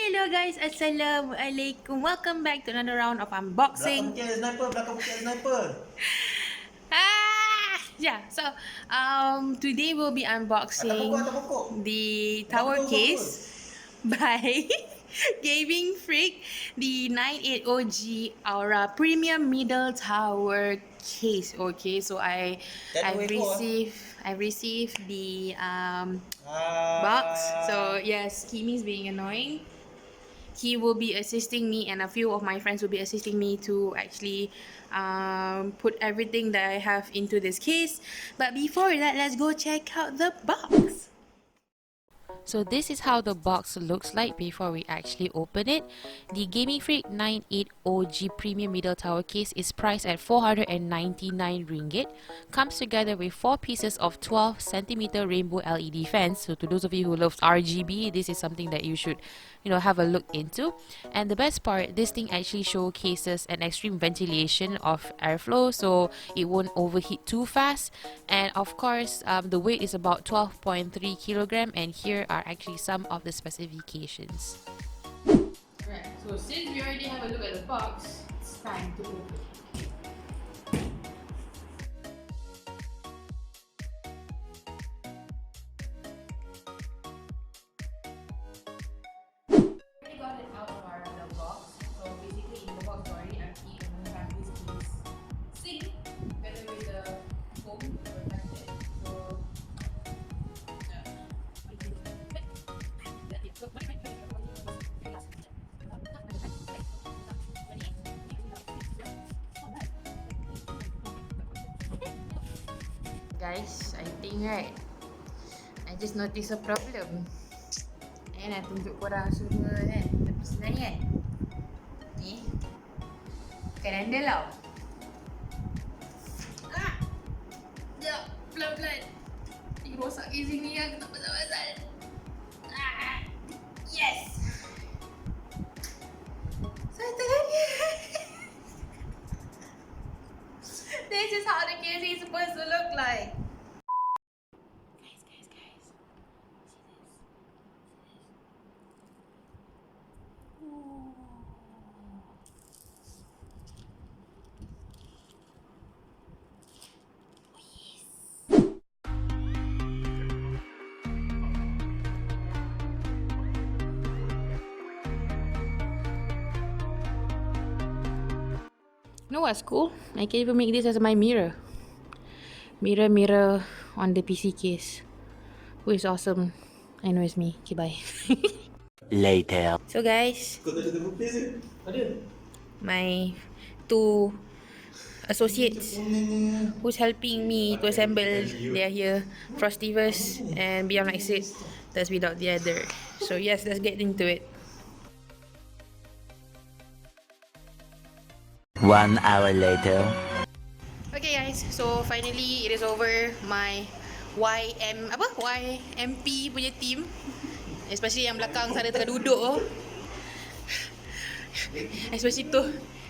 Hello guys, Assalamualaikum. Welcome back to another round of unboxing. Belakang bukit ada sniper. Yeah, so today we'll be unboxing Atas pokok. the Nak tower betul apa? case by Gaming Freak, the 980G Aura Premium Middle Tower case. Okay, so I've received the box. So yes, Kimi's being annoying. He will be assisting me, and a few of my friends will be assisting me to actually put everything that I have into this case. But before that, let's go check out the box. So this is how the box looks like before we actually open it. The Gaming Freak 980G Premium Middle Tower case is priced at 499 ringgit. Comes together with 4 pieces of 12cm rainbow LED fans. So to those of you who love RGB, this is something that you should, have a look into. And the best part, this thing actually showcases an extreme ventilation of airflow, so it won't overheat too fast. And of course, the weight is about 12.3 kilogram, and here are actually some of the specifications. Right, so since we already have a look at the box, it's time to open. Got it out of the box. So basically in the box already empty, and we have this case sink together with the foam to protect it. So guys, I think right, I just noticed a problem. Nak tunjuk korang semua kan. Tapi sebenarnya kan, ni bukan handle tau. Sekejap, pelan-pelan. Ni rosak ke sini aku tak pasal-pasal. Yes! Settle. This is how the case is supposed to look like. Guys. See this? Ooh. You know what's cool? I can even make this as my mirror. Mirror on the PC case. Who is awesome? I know it's me. Okay, bye. Later. So guys, my two associates who's helping me to assemble, they are here. Frostivers and Beyond Exit. That's without the other. So yes, let's get into it. 1 hour later. Okay guys, so finally it is over. My YMP punya team, especially yang belakang sana tengah duduk oh. Especially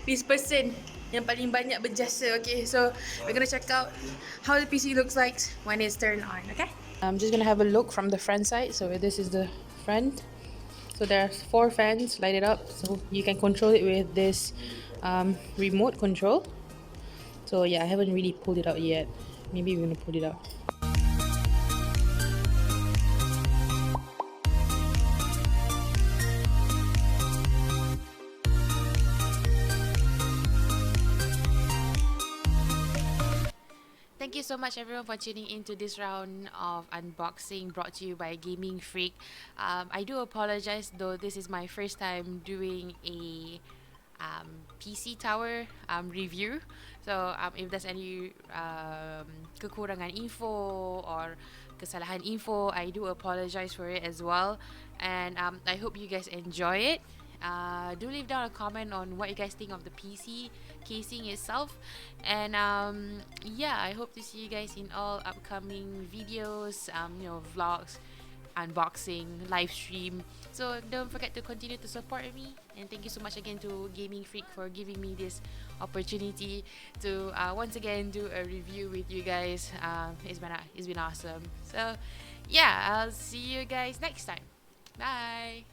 this person yang paling banyak berjasa. Okay, so we're gonna check out how the PC looks like when it's turned on. Okay, I'm just gonna have a look from the front side. So this is the front. So there's 4 fans lighted up, so you can control it with this remote control. So yeah, I haven't really pulled it out yet. Maybe we're gonna pull it out. Thank you so much everyone for tuning into this round of unboxing brought to you by Gaming Freak. I do apologize though, this is my first time doing a PC tower review. So if there's any kekurangan info or kesalahan info, I do apologize for it as well. And I hope you guys enjoy it. Do leave down a comment on what you guys think of the PC casing itself, and yeah, I hope to see you guys in all upcoming videos, vlogs, unboxing, live stream. So don't forget to continue to support me, and thank you so much again to Gaming Freak for giving me this opportunity to once again do a review with you guys. It's been awesome. So yeah, I'll see you guys next time. Bye.